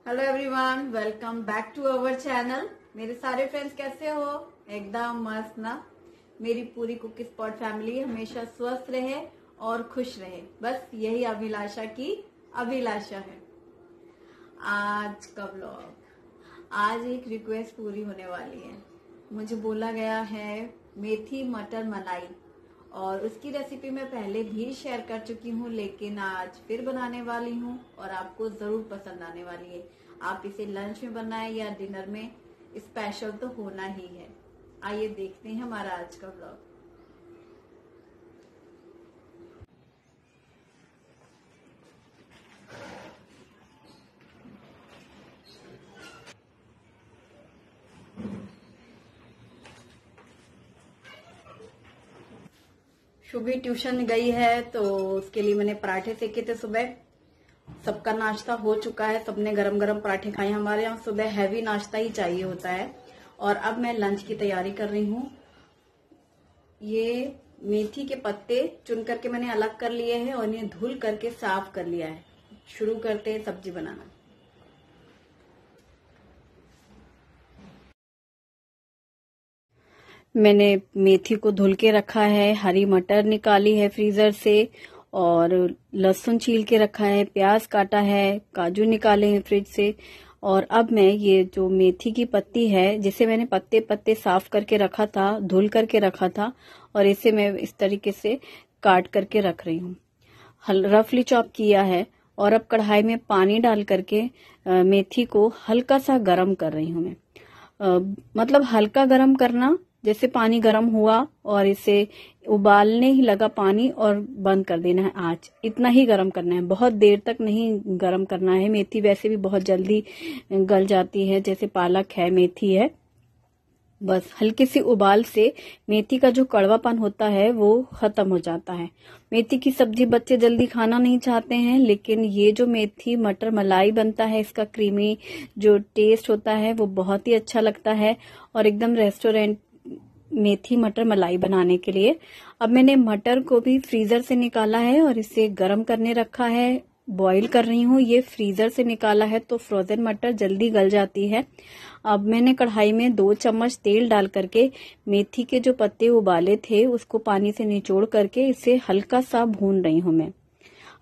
Hello everyone, welcome back to our channel. मेरे सारे friends कैसे हो? एकदम मस्त ना। मेरी पूरी कुकी स्पॉट फैमिली हमेशा स्वस्थ रहे और खुश रहे, बस यही अभिलाषा की अभिलाषा है। आज का व्लॉग, आज एक रिक्वेस्ट पूरी होने वाली है। मुझे बोला गया है मेथी मटर मलाई, और उसकी रेसिपी मैं पहले भी शेयर कर चुकी हूँ, लेकिन आज फिर बनाने वाली हूँ और आपको जरूर पसंद आने वाली है। आप इसे लंच में बनाएं या डिनर में, स्पेशल तो होना ही है। आइए देखते हैं हमारा आज का व्लॉग। शुभी ट्यूशन गई है तो उसके लिए मैंने पराठे सेके थे सुबह। सबका नाश्ता हो चुका है, सबने गरम गरम पराठे खाए। हमारे यहाँ सुबह हैवी नाश्ता ही चाहिए होता है। और अब मैं लंच की तैयारी कर रही हूँ। ये मेथी के पत्ते चुन करके मैंने अलग कर लिए हैं और इन्हें धुल करके साफ कर लिया है। शुरू करते हैं सब्जी बनाना। मैंने मेथी को धुल के रखा है, हरी मटर निकाली है फ्रीजर से, और लहसुन छील के रखा है, प्याज काटा है, काजू निकाले हैं फ्रिज से। और अब मैं ये जो मेथी की पत्ती है, जिसे मैंने पत्ते पत्ते साफ करके रखा था, धुल करके रखा था, और इसे मैं इस तरीके से काट करके रख रही हूँ। रफली चॉप किया है। और अब कढ़ाई में पानी डाल करके मेथी को हल्का सा गरम कर रही हूँ मैं। मतलब हल्का गरम करना, जैसे पानी गरम हुआ और इसे उबालने ही लगा पानी और बंद कर देना है आंच, इतना ही गरम करना है। बहुत देर तक नहीं गरम करना है। मेथी वैसे भी बहुत जल्दी गल जाती है, जैसे पालक है, मेथी है। बस हल्की सी उबाल से मेथी का जो कड़वापन होता है वो खत्म हो जाता है। मेथी की सब्जी बच्चे जल्दी खाना नहीं चाहते हैं, लेकिन ये जो मेथी मटर मलाई बनता है, इसका क्रीमी जो टेस्ट होता है वो बहुत ही अच्छा लगता है। और एकदम रेस्टोरेंट मेथी मटर मलाई बनाने के लिए अब मैंने मटर को भी फ्रीजर से निकाला है और इसे गर्म करने रखा है। बॉईल कर रही हूँ। ये फ्रीजर से निकाला है तो फ्रोजन मटर जल्दी गल जाती है। अब मैंने कढ़ाई में 2 चम्मच तेल डाल करके मेथी के जो पत्ते उबाले थे उसको पानी से निचोड़ करके इसे हल्का सा भून रही हूँ मैं।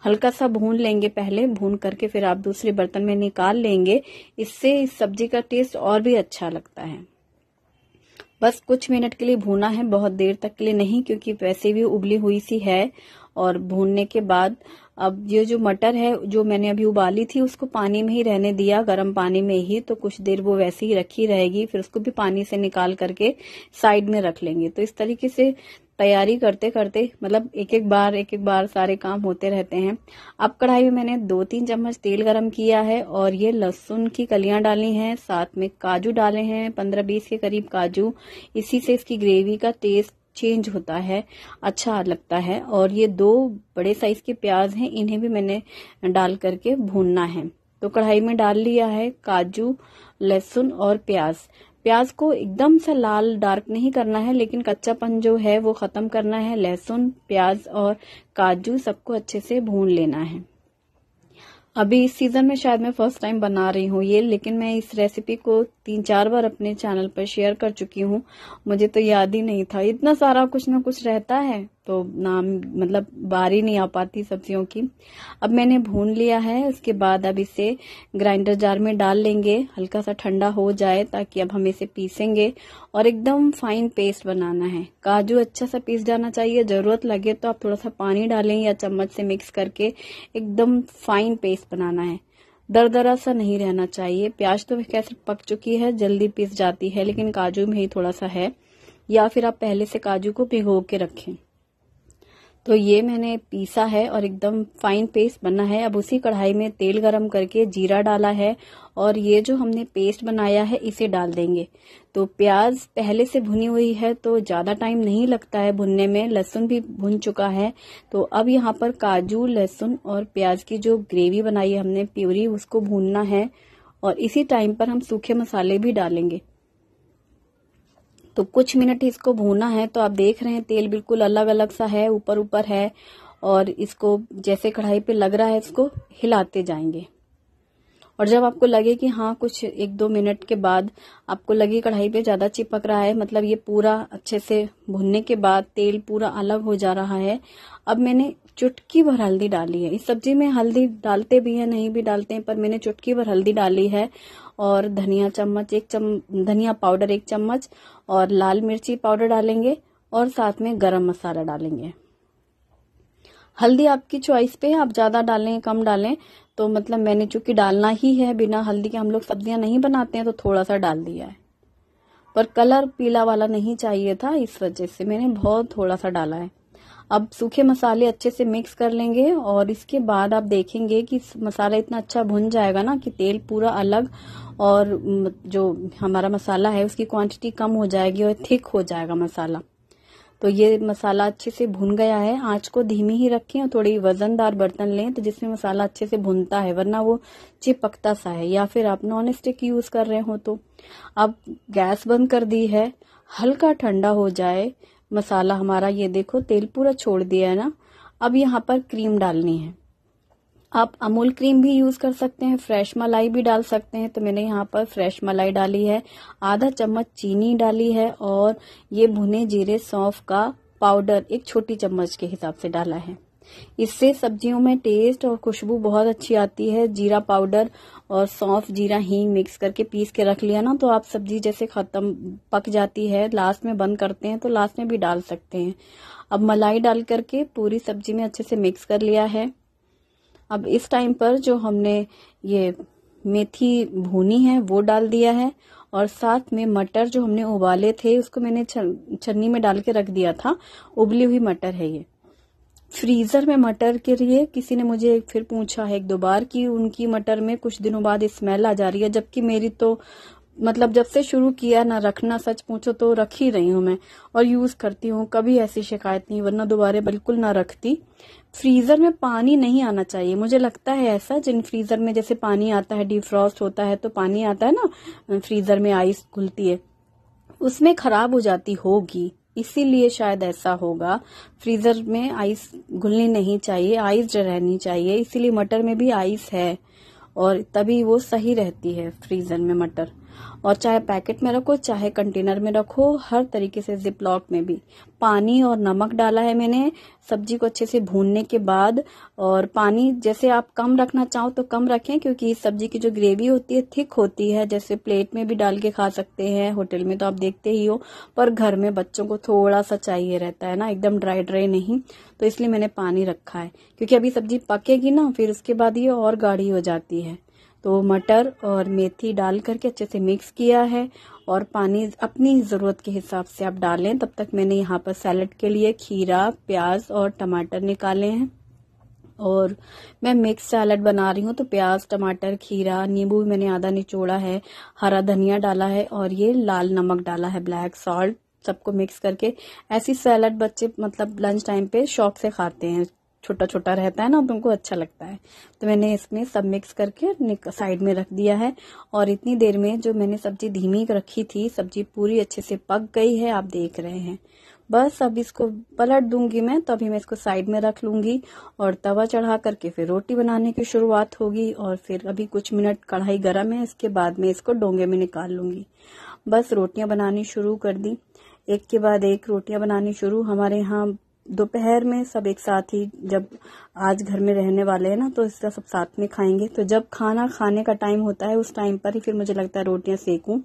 हल्का सा भून लेंगे पहले, भून करके फिर आप दूसरे बर्तन में निकाल लेंगे। इससे इस सब्जी का टेस्ट और भी अच्छा लगता है। बस कुछ मिनट के लिए भूना है, बहुत देर तक के लिए नहीं, क्योंकि वैसे भी उबली हुई सी है। और भूनने के बाद अब ये जो मटर है जो मैंने अभी उबाली थी उसको पानी में ही रहने दिया, गर्म पानी में ही, तो कुछ देर वो वैसे ही रखी रहेगी। फिर उसको भी पानी से निकाल करके साइड में रख लेंगे। तो इस तरीके से तैयारी करते करते, मतलब एक एक बार सारे काम होते रहते हैं। अब कढ़ाई में मैंने 2-3 चम्मच तेल गरम किया है और ये लहसुन की कलियां डाली हैं, साथ में काजू डाले हैं, 15-20 के करीब काजू। इसी से इसकी ग्रेवी का टेस्ट चेंज होता है, अच्छा लगता है। और ये 2 बड़े साइज के प्याज हैं, इन्हें भी मैंने डाल करके भूनना है। तो कढ़ाई में डाल लिया है काजू, लहसुन और प्याज। प्याज को एकदम से लाल डार्क नहीं करना है, लेकिन कच्चापन जो है वो खत्म करना है। लहसुन, प्याज और काजू सबको अच्छे से भून लेना है। अभी इस सीजन में शायद मैं फर्स्ट टाइम बना रही हूँ ये, लेकिन मैं इस रेसिपी को 3-4 बार अपने चैनल पर शेयर कर चुकी हूँ। मुझे तो याद ही नहीं था, इतना सारा कुछ ना कुछ रहता है तो नाम, मतलब बारी नहीं आ पाती सब्जियों की। अब मैंने भून लिया है। उसके बाद अब इसे ग्राइंडर जार में डाल लेंगे, हल्का सा ठंडा हो जाए, ताकि अब हम इसे पीसेंगे और एकदम फाइन पेस्ट बनाना है। काजू अच्छा सा पीस जाना चाहिए, जरूरत लगे तो आप थोड़ा सा पानी डालें या चम्मच से मिक्स करके एकदम फाइन पेस्ट बनाना है। दरदरा सा नहीं रहना चाहिए। प्याज तो कैसे पक चुकी है, जल्दी पीस जाती है, लेकिन काजू में ही थोड़ा सा है, या फिर आप पहले से काजू को भिगो के रखें। तो ये मैंने पीसा है और एकदम फाइन पेस्ट बना है। अब उसी कढ़ाई में तेल गरम करके जीरा डाला है और ये जो हमने पेस्ट बनाया है इसे डाल देंगे। तो प्याज पहले से भुनी हुई है तो ज्यादा टाइम नहीं लगता है भुनने में। लहसुन भी भुन चुका है। तो अब यहाँ पर काजू, लहसुन और प्याज की जो ग्रेवी बनाई है हमने, प्यूरी, उसको भूनना है। और इसी टाइम पर हम सूखे मसाले भी डालेंगे। तो कुछ मिनट इसको भूना है। तो आप देख रहे हैं तेल बिल्कुल अलग अलग सा है, ऊपर ऊपर है, और इसको जैसे कढ़ाई पे लग रहा है इसको हिलाते जाएंगे। और जब आपको लगे कि हाँ कुछ 1-2 मिनट के बाद आपको लगे कढ़ाई पे ज्यादा चिपक रहा है, मतलब ये पूरा अच्छे से भुनने के बाद तेल पूरा अलग हो जा रहा है, अब मैंने चुटकी भर हल्दी डाली है। इस सब्जी में हल्दी डालते भी है, नहीं भी डालते हैं, पर मैंने चुटकी भर हल्दी डाली है। और धनिया धनिया पाउडर 1 चम्मच और लाल मिर्ची पाउडर डालेंगे और साथ में गरम मसाला डालेंगे। हल्दी आपकी चॉइस पे है, आप ज्यादा डालें कम डालें, तो मतलब मैंने चूंकि डालना ही है, बिना हल्दी के हम लोग सब्जियां नहीं बनाते हैं, तो थोड़ा सा डाल दिया है। पर कलर पीला वाला नहीं चाहिए था, इस वजह से मैंने बहुत थोड़ा सा डाला है। अब सूखे मसाले अच्छे से मिक्स कर लेंगे और इसके बाद आप देखेंगे कि मसाला इतना अच्छा भुन जाएगा ना कि तेल पूरा अलग और जो हमारा मसाला है उसकी क्वांटिटी कम हो जाएगी और थिक हो जाएगा मसाला। तो ये मसाला अच्छे से भुन गया है। आंच को धीमी ही रखें और थोड़ी वजनदार बर्तन लें तो जिसमें मसाला अच्छे से भुनता है, वरना वो चिपकता सा है, या फिर आप नॉन स्टिक यूज कर रहे हो तो। अब गैस बंद कर दी है, हल्का ठंडा हो जाए मसाला हमारा, ये देखो तेल पूरा छोड़ दिया है ना। अब यहाँ पर क्रीम डालनी है। आप अमूल क्रीम भी यूज कर सकते हैं, फ्रेश मलाई भी डाल सकते हैं, तो मैंने यहाँ पर फ्रेश मलाई डाली है। आधा चम्मच चीनी डाली है और ये भुने जीरे सौंफ का पाउडर 1 छोटी चम्मच के हिसाब से डाला है। इससे सब्जियों में टेस्ट और खुशबू बहुत अच्छी आती है। जीरा पाउडर और सौंफ, जीरा, हींग मिक्स करके पीस के रख लिया ना, तो आप सब्जी जैसे खत्म पक जाती है, लास्ट में बंद करते हैं तो लास्ट में भी डाल सकते हैं। अब मलाई डाल करके पूरी सब्जी में अच्छे से मिक्स कर लिया है। अब इस टाइम पर जो हमने ये मेथी भूनी है वो डाल दिया है और साथ में मटर जो हमने उबाले थे उसको मैंने छन्नी में डाल के रख दिया था। उबली हुई मटर है ये। फ्रीजर में मटर के लिए किसी ने मुझे फिर पूछा है 1-2 बार कि उनकी मटर में कुछ दिनों बाद स्मेल आ जा रही है, जबकि मेरी तो मतलब जब से शुरू किया ना रखना, सच पूछो तो रख ही रही हूँ मैं और यूज करती हूँ, कभी ऐसी शिकायत नहीं, वरना दोबारा बिल्कुल ना रखती। फ्रीजर में पानी नहीं आना चाहिए, मुझे लगता है ऐसा। जिन फ्रीजर में जैसे पानी आता है, डिफ्रॉस्ट होता है तो पानी आता है ना फ्रीजर में, आइस घुलती है, उसमें खराब हो जाती होगी, इसीलिए शायद ऐसा होगा। फ्रीजर में आइस घुलनी नहीं चाहिए, आइस रहनी चाहिए, इसीलिए मटर में भी आइस है और तभी वो सही रहती है फ्रीजर में मटर। और चाहे पैकेट में रखो चाहे कंटेनर में रखो, हर तरीके से जिपलॉक में भी। पानी और नमक डाला है मैंने सब्जी को अच्छे से भूनने के बाद। और पानी जैसे आप कम रखना चाहो तो कम रखें, क्योंकि इस सब्जी की जो ग्रेवी होती है थिक होती है, जैसे प्लेट में भी डाल के खा सकते हैं, होटल में तो आप देखते ही हो, पर घर में बच्चों को थोड़ा सा चाहिए रहता है ना, एकदम ड्राई ड्राई नहीं, तो इसलिए मैंने पानी रखा है। क्योंकि अभी सब्जी पकेगी ना, फिर उसके बाद ये और गाढ़ी हो जाती है। तो मटर और मेथी डाल करके अच्छे से मिक्स किया है और पानी अपनी जरूरत के हिसाब से आप डालें। तब तक मैंने यहाँ पर सैलेड के लिए खीरा, प्याज और टमाटर निकाले हैं और मैं मिक्स सैलेड बना रही हूँ, तो प्याज, टमाटर, खीरा, नींबू मैंने आधा निचोड़ा है, हरा धनिया डाला है और ये लाल नमक डाला है, ब्लैक सॉल्ट, सबको मिक्स करके। ऐसी सैलेड बच्चे मतलब लंच टाइम पे शौक से खाते हैं, छोटा छोटा रहता है ना तो उनको अच्छा लगता है। तो मैंने इसमें सब मिक्स करके साइड में रख दिया है और इतनी देर में जो मैंने सब्जी धीमी रखी थी, सब्जी पूरी अच्छे से पक गई है, आप देख रहे हैं। बस अब इसको पलट दूंगी मैं, तो अभी मैं इसको साइड में रख लूंगी और तवा चढ़ा करके फिर रोटी बनाने की शुरुआत होगी। और फिर अभी कुछ मिनट कढ़ाई गर्म है, इसके बाद में इसको डोंगे में निकाल लूंगी। बस रोटियां बनानी शुरू कर दी, एक के बाद एक रोटियां बनानी शुरू। हमारे यहाँ दोपहर में सब एक साथ ही, जब आज घर में रहने वाले हैं ना तो इसका सब साथ में खाएंगे, तो जब खाना खाने का टाइम होता है उस टाइम पर ही फिर मुझे लगता है रोटियां सेकूं,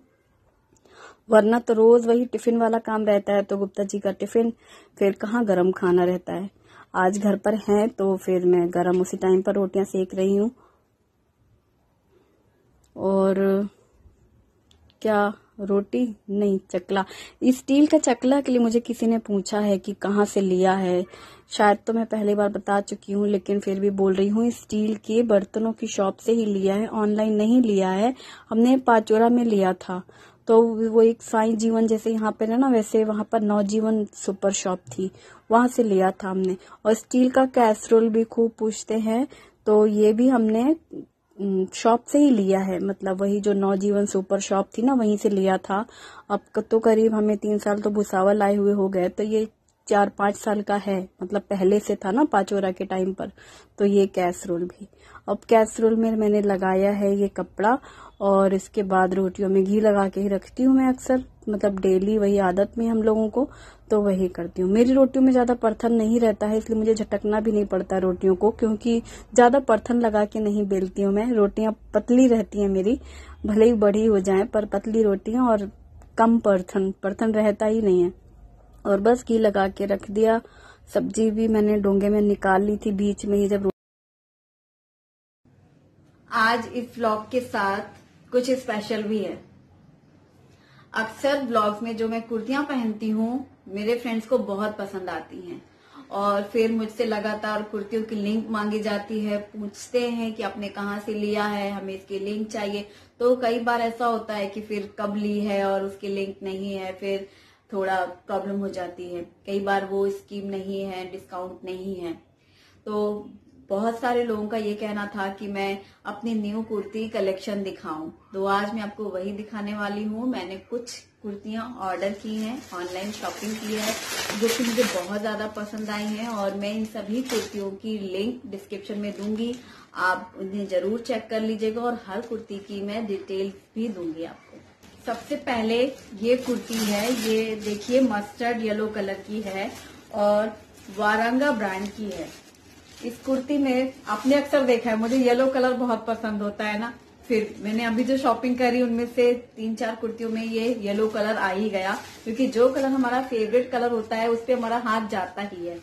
वरना तो रोज वही टिफिन वाला काम रहता है। तो गुप्ता जी का टिफिन, फिर कहाँ गरम खाना रहता है। आज घर पर हैं तो फिर मैं गरम उसी टाइम पर रोटियां सेक रही हूँ। और क्या रोटी नहीं, चकला, स्टील का चकला के लिए मुझे किसी ने पूछा है कि कहाँ से लिया है। शायद तो मैं पहली बार बता चुकी हूँ, लेकिन फिर भी बोल रही हूँ, स्टील के बर्तनों की शॉप से ही लिया है, ऑनलाइन नहीं लिया है। हमने पाचोरा में लिया था, तो वो एक साई जीवन जैसे यहाँ पे ना, वैसे वहां पर नवजीवन सुपर शॉप थी, वहां से लिया था हमने। और स्टील का कैसरोल भी खूब पूछते हैं, तो ये भी हमने शॉप से ही लिया है, मतलब वही जो नवजीवन सुपर शॉप थी ना, वहीं से लिया था। अब तो करीब हमें 3 साल तो भुसावल आए हुए हो गए, तो ये 4-5 साल का है, मतलब पहले से था ना पाचोरा के टाइम पर। तो ये कैसरोल भी, अब कैसरोल में मैंने लगाया है ये कपड़ा, और इसके बाद रोटियों में घी लगा के ही रखती हूँ मैं अक्सर, मतलब डेली वही आदत में हम लोगों को, तो वही करती हूँ। मेरी रोटियों में ज्यादा परथन नहीं रहता है, इसलिए मुझे झटकना भी नहीं पड़ता रोटियों को, क्योंकि ज्यादा परथन लगा के नहीं बेलती हूँ मैं। रोटियां पतली रहती हैं मेरी, भले ही बड़ी हो जाएं, पर पतली रोटियां और कम परथन रहता ही नहीं है। और बस घी लगा के रख दिया। सब्जी भी मैंने डोंगे में निकाल ली थी बीच में ही जब। आज इस व्लॉग के साथ कुछ स्पेशल भी है। अक्सर व्लॉग्स में जो मैं कुर्तियां पहनती हूँ मेरे फ्रेंड्स को बहुत पसंद आती हैं, और फिर मुझसे लगातार कुर्तियों की लिंक मांगी जाती है, पूछते हैं कि आपने कहाँ से लिया है, हमें इसकी लिंक चाहिए। तो कई बार ऐसा होता है कि फिर कब ली है और उसकी लिंक नहीं है, फिर थोड़ा प्रॉब्लम हो जाती है। कई बार वो स्कीम नहीं है, डिस्काउंट नहीं है। तो बहुत सारे लोगों का ये कहना था कि मैं अपनी न्यू कुर्ती कलेक्शन दिखाऊं, तो आज मैं आपको वही दिखाने वाली हूँ। मैंने कुछ कुर्तियां ऑर्डर की हैं, ऑनलाइन शॉपिंग की है, जो कि मुझे बहुत ज्यादा पसंद आई हैं, और मैं इन सभी कुर्तियों की लिंक डिस्क्रिप्शन में दूंगी। आप उन्हें जरूर चेक कर लीजिएगा, और हर कुर्ती की मैं डिटेल्स भी दूंगी आपको। सबसे पहले ये कुर्ती है, ये देखिए मस्टर्ड येलो कलर की है और वारंगा ब्रांड की है। इस कुर्ती में आपने अक्सर देखा है, मुझे येलो कलर बहुत पसंद होता है ना, फिर मैंने अभी जो शॉपिंग करी उनमें से 3-4 कुर्तियों में ये येलो कलर आ ही गया, क्योंकि जो कलर हमारा फेवरेट कलर होता है उस पे हमारा हाथ जाता ही है।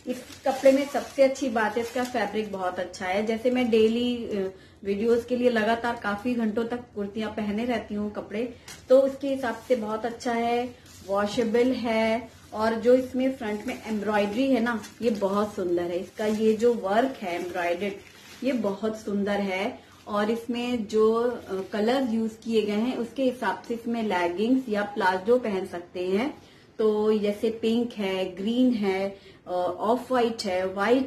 इस कपड़े में सबसे अच्छी बात है इसका फैब्रिक बहुत अच्छा है। जैसे मैं डेली वीडियोस के लिए लगातार काफी घंटों तक कुर्तियां पहने रहती हूँ कपड़े, तो उसके हिसाब से बहुत अच्छा है, वॉशेबल है, और जो इसमें फ्रंट में एम्ब्रॉयडरी है ना, ये बहुत सुंदर है। इसका ये जो वर्क है एम्ब्रॉयडर्ड, ये बहुत सुंदर है, और इसमें जो कलर यूज किए गए हैं उसके हिसाब से इसमें लेगिंग्स या प्लाजो पहन सकते हैं। तो जैसे पिंक है, ग्रीन है, ऑफ व्हाइट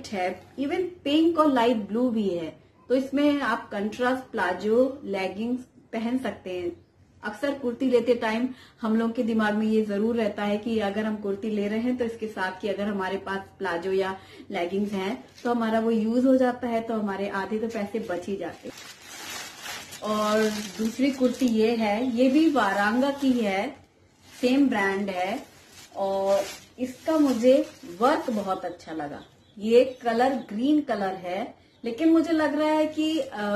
है, इवन पिंक और लाइट ब्लू भी है। तो इसमें आप कंट्रास्ट प्लाजो लेगिंग्स पहन सकते हैं। अक्सर कुर्ती लेते टाइम हम लोग के दिमाग में ये जरूर रहता है कि अगर हम कुर्ती ले रहे हैं तो इसके साथ की अगर हमारे पास प्लाजो या लेगिंग्स हैं तो हमारा वो यूज हो जाता है, तो हमारे आधे तो पैसे बच ही जाते। और दूसरी कुर्ती ये है, ये भी वारंगा की है, सेम ब्रांड है, और इसका मुझे वर्क बहुत अच्छा लगा। ये कलर ग्रीन कलर है, लेकिन मुझे लग रहा है कि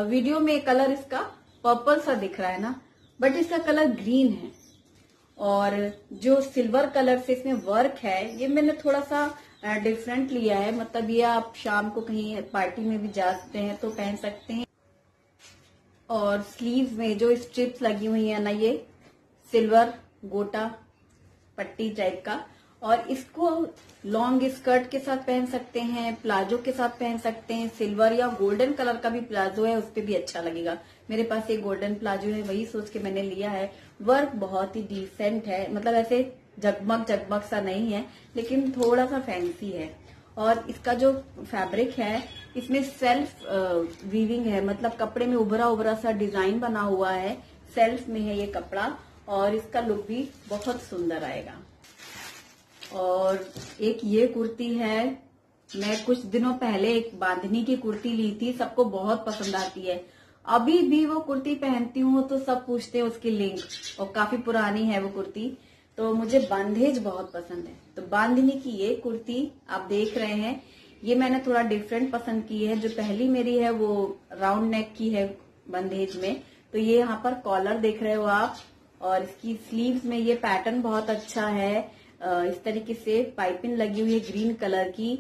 वीडियो में कलर इसका पर्पल सा दिख रहा है ना, बट इसका कलर ग्रीन है। और जो सिल्वर कलर से इसमें वर्क है, ये मैंने थोड़ा सा डिफरेंट लिया है, मतलब ये आप शाम को कहीं पार्टी में भी जा सकते हैं तो पहन सकते हैं। और स्लीव्स में जो स्ट्रिप्स लगी हुई है ना, ये सिल्वर गोटा पट्टी टाइप का, और इसको लॉन्ग स्कर्ट के साथ पहन सकते हैं, प्लाजो के साथ पहन सकते हैं। सिल्वर या गोल्डन कलर का भी प्लाजो है, उस पर भी अच्छा लगेगा। मेरे पास एक गोल्डन प्लाजो है, वही सोच के मैंने लिया है। वर्क बहुत ही डिसेंट है, मतलब ऐसे जगमग सा नहीं है, लेकिन थोड़ा सा फैंसी है। और इसका जो फैब्रिक है, इसमें सेल्फ वीविंग है, मतलब कपड़े में उभरा सा डिजाइन बना हुआ है, सेल्फ में है ये कपड़ा, और इसका लुक भी बहुत सुंदर आएगा। और एक ये कुर्ती है, मैं कुछ दिनों पहले एक बांधनी की कुर्ती ली थी, सबको बहुत पसंद आती है। अभी भी वो कुर्ती पहनती हूँ तो सब पूछते हैं उसकी लिंक, और काफी पुरानी है वो कुर्ती। तो मुझे बांधेज बहुत पसंद है, तो बांधनी की ये कुर्ती आप देख रहे हैं, ये मैंने थोड़ा डिफरेंट पसंद की है। जो पहली मेरी है वो राउंड नेक की है बंधेज में, तो ये यहाँ पर कॉलर देख रहे हो आप, और इसकी स्लीव्स में ये पैटर्न बहुत अच्छा है। इस तरीके से पाइपिंग लगी हुई है ग्रीन कलर की।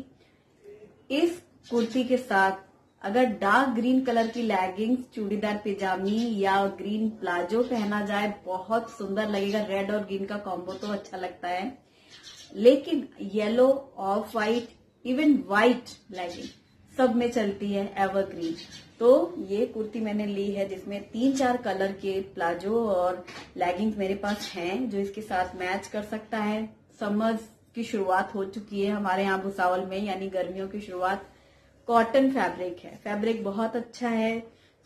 इस कुर्ती के साथ अगर डार्क ग्रीन कलर की लेगिंग्स, चूड़ीदार पैजामी या ग्रीन प्लाजो पहना जाए, बहुत सुंदर लगेगा। रेड और ग्रीन का कॉम्बो तो अच्छा लगता है, लेकिन yellow, off white, even white legging सब में चलती है एवरग्रीन। तो ये कुर्ती मैंने ली है, जिसमें 3-4 कलर के प्लाजो और लेगिंग्स मेरे पास हैं, जो इसके साथ मैच कर सकता है। समर की शुरुआत हो चुकी है हमारे यहाँ भुसावल में, यानी गर्मियों की शुरुआत। कॉटन फैब्रिक है, फैब्रिक बहुत अच्छा है,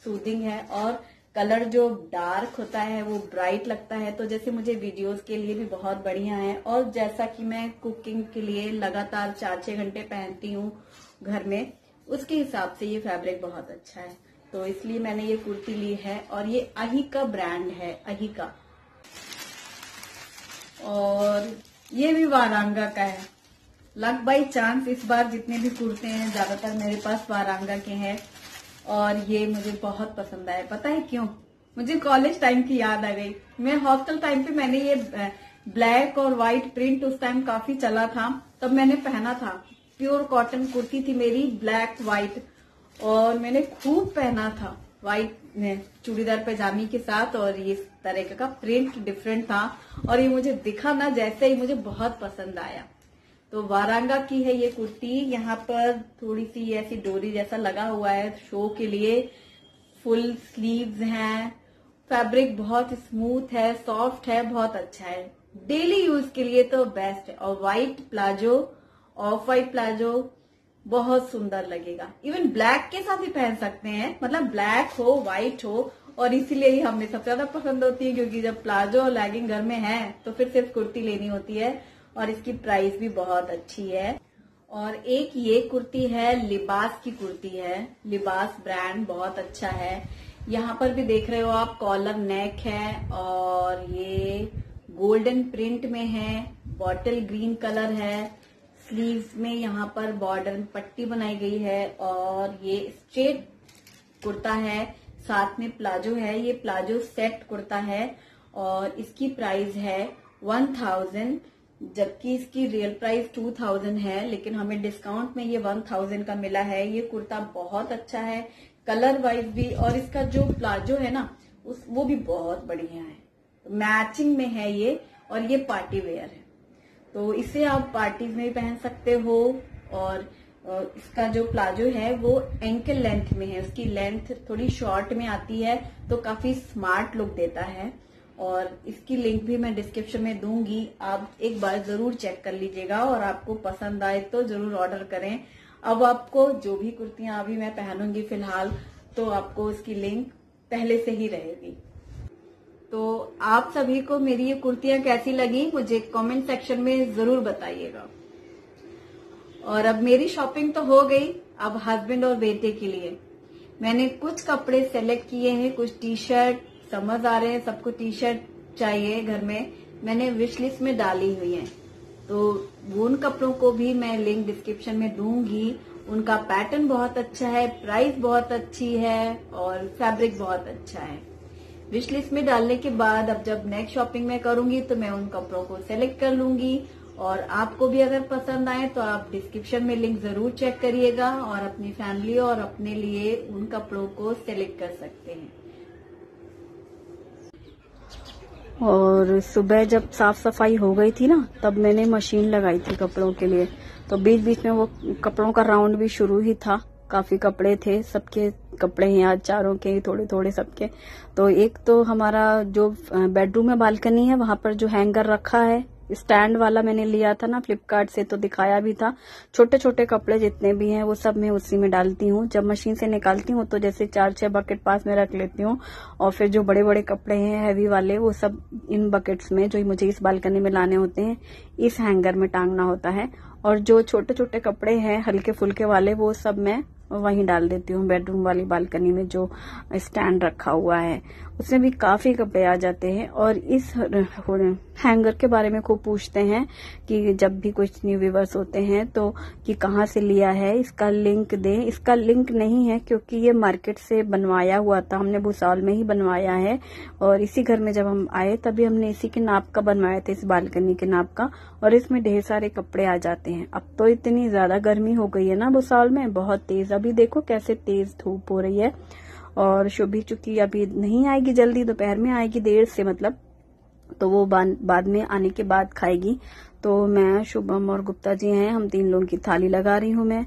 सूदिंग है, और कलर जो डार्क होता है वो ब्राइट लगता है, तो जैसे मुझे वीडियोस के लिए भी बहुत बढ़िया है। और जैसा कि मैं कुकिंग के लिए लगातार 4-6 घंटे पहनती हूँ घर में, उसके हिसाब से ये फैब्रिक बहुत अच्छा है, तो इसलिए मैंने ये कुर्ती ली है। और ये अही का ब्रांड है, अही का, और ये भी वारांगा का है। लक बाई चांस इस बार जितने भी कुर्ते हैं ज्यादातर मेरे पास वारांगा के हैं, और ये मुझे बहुत पसंद आया। पता है क्यों? मुझे कॉलेज टाइम की याद आ गई। मैं हॉस्टल टाइम पे मैंने ये ब्लैक और व्हाइट प्रिंट उस टाइम काफी चला था, तब मैंने पहना था। प्योर कॉटन कुर्ती थी मेरी, ब्लैक व्हाइट, और मैंने खूब पहना था व्हाइट चूड़ीदार पैजामी के साथ, और ये इस तरह का प्रिंट डिफरेंट था, और ये मुझे दिखा ना जैसे ही मुझे बहुत पसंद आया। तो वारांगा की है ये कुर्ती। यहाँ पर थोड़ी सी ऐसी डोरी जैसा लगा हुआ है शो के लिए, फुल स्लीव्स हैं, फैब्रिक बहुत स्मूथ है, सॉफ्ट है, बहुत अच्छा है, डेली यूज के लिए तो बेस्ट है। और white palazzo, of white palazzo बहुत सुंदर लगेगा। इवन ब्लैक के साथ भी पहन सकते हैं, मतलब ब्लैक हो व्हाइट हो, और इसीलिए ही हमें सबसे ज्यादा पसंद होती है, क्योंकि जब प्लाजो और लेगिंग घर में है तो फिर सिर्फ कुर्ती लेनी होती है, और इसकी प्राइस भी बहुत अच्छी है। और एक ये कुर्ती है, लिबास की कुर्ती है, लिबास ब्रांड बहुत अच्छा है। यहाँ पर भी देख रहे हो आप, कॉलर नेक है, और ये गोल्डन प्रिंट में है, बॉटल ग्रीन कलर है, स्लीव्स में यहाँ पर बॉर्डर पट्टी बनाई गई है, और ये स्ट्रेट कुर्ता है, साथ में प्लाजो है। ये प्लाजो सेट कुर्ता है, और इसकी प्राइस है 1000, जबकि इसकी रियल प्राइस 2000 है, लेकिन हमें डिस्काउंट में ये 1000 का मिला है। ये कुर्ता बहुत अच्छा है, कलर वाइज भी, और इसका जो प्लाजो है ना वो भी बहुत बढ़िया है, मैचिंग में है ये, और ये पार्टी वेयर है, तो इसे आप पार्टीज में भी पहन सकते हो। और इसका जो प्लाजो है वो एंकल लेंथ में है, उसकी लेंथ थोड़ी शॉर्ट में आती है, तो काफी स्मार्ट लुक देता है। और इसकी लिंक भी मैं डिस्क्रिप्शन में दूंगी, आप एक बार जरूर चेक कर लीजिएगा, और आपको पसंद आए तो जरूर ऑर्डर करें। अब आपको जो भी कुर्तियां अभी मैं पहनूंगी फिलहाल, तो आपको इसकी लिंक पहले से ही रहेगी। तो आप सभी को मेरी ये कुर्तियां कैसी लगी मुझे कमेंट सेक्शन में जरूर बताइएगा। और अब मेरी शॉपिंग तो हो गई, अब हस्बैंड और बेटे के लिए मैंने कुछ कपड़े सेलेक्ट किए हैं, कुछ टी शर्ट, समझ आ रहे हैं सबको टी शर्ट चाहिए घर में, मैंने विश लिस्ट में डाली हुई है, तो उन कपड़ों को भी मैं लिंक डिस्क्रिप्शन में दूंगी। उनका पैटर्न बहुत अच्छा है, प्राइस बहुत अच्छी है, और फैब्रिक बहुत अच्छा है। विश लिस्ट में डालने के बाद अब जब नेक्स्ट शॉपिंग में करूंगी तो मैं उन कपड़ों को सेलेक्ट कर लूंगी, और आपको भी अगर पसंद आए तो आप डिस्क्रिप्शन में लिंक जरूर चेक करिएगा, और अपनी फैमिली और अपने लिए उन कपड़ों को सेलेक्ट कर सकते हैं। और सुबह जब साफ सफाई हो गई थी ना, तब मैंने मशीन लगाई थी कपड़ों के लिए, तो बीच बीच में वो कपड़ों का राउंड भी शुरू ही था। काफी कपड़े थे, सबके कपड़े हैं आज, चारों के थोड़े थोड़े सबके। तो एक तो हमारा जो बेडरूम में बालकनी है, वहां पर जो हैंगर रखा है स्टैंड वाला मैंने लिया था ना फ्लिपकार्ट से, तो दिखाया भी था। छोटे छोटे कपड़े जितने भी हैं वो सब मैं उसी में डालती हूँ। जब मशीन से निकालती हूँ तो जैसे 4-6 बकेट पास में रख लेती हूँ, और फिर जो बड़े बड़े कपड़े हैं हैवी वाले वो सब इन बकेट्स में, जो मुझे इस बालकनी में लाने होते हैं, इस हैंगर में टांगना होता है। और जो छोटे छोटे कपड़े हैं हल्के फुल्के वाले, वो सब मैं वहीं डाल देती हूँ बेडरूम वाली बालकनी में जो स्टैंड रखा हुआ है, उसमें भी काफी कपड़े आ जाते हैं। और इस हैंगर के बारे में खूब पूछते हैं कि जब भी कुछ न्यू व्यूअर्स होते हैं तो कि कहाँ से लिया है, इसका लिंक दें। इसका लिंक नहीं है क्योंकि ये मार्केट से बनवाया हुआ था, हमने भूसावल में ही बनवाया है, और इसी घर में जब हम आए तभी हमने इसी के नाप का बनवाया था, इस बालकनी के नाप का, और इसमें ढेर सारे कपड़े आ जाते हैं। अब तो इतनी ज्यादा गर्मी हो गई है ना भूसावल में, बहुत तेज, अभी देखो कैसे तेज धूप हो रही है। और शुभी चूंकि अभी नहीं आएगी जल्दी, दोपहर में आएगी देर से, मतलब तो वो बाद में आने के बाद खाएगी। तो मैं, शुभम और गुप्ता जी हैं, हम 3 लोगों की थाली लगा रही हूँ मैं।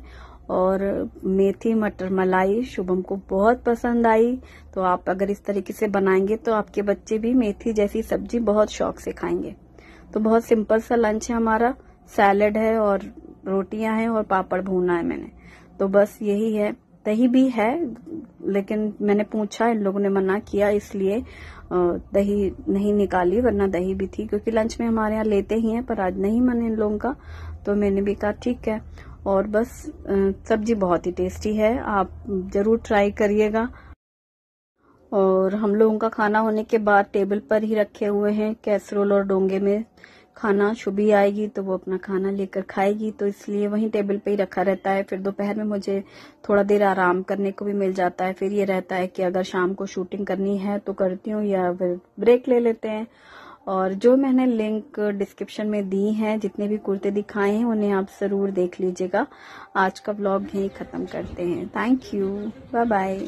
और मेथी मटर मलाई शुभम को बहुत पसंद आई, तो आप अगर इस तरीके से बनाएंगे तो आपके बच्चे भी मेथी जैसी सब्जी बहुत शौक से खाएंगे। तो बहुत सिंपल सा लंच है हमारा, सैलेड है और रोटियां हैं और पापड़ भूना है मैंने, तो बस यही है। दही भी है, लेकिन मैंने पूछा, इन लोगों ने मना किया, इसलिए दही नहीं निकाली, वरना दही भी थी, क्योंकि लंच में हमारे यहाँ लेते ही हैं, पर आज नहीं मन इन लोगों का, तो मैंने भी कहा ठीक है। और बस सब्जी बहुत ही टेस्टी है, आप जरूर ट्राई करिएगा। और हम लोगों का खाना होने के बाद टेबल पर ही रखे हुए हैं कैसरोल और डोंगे में खाना। शुभी आएगी तो वो अपना खाना लेकर खाएगी, तो इसलिए वहीं टेबल पे ही रखा रहता है। फिर दोपहर में मुझे थोड़ा देर आराम करने को भी मिल जाता है। फिर ये रहता है कि अगर शाम को शूटिंग करनी है तो करती हूँ, या फिर ब्रेक ले लेते हैं। और जो मैंने लिंक डिस्क्रिप्शन में दी हैं, जितने भी कुर्ते दिखाए हैं, उन्हें आप जरूर देख लीजिएगा। आज का व्लॉग यहीं खत्म करते हैं। Thank you, bye bye.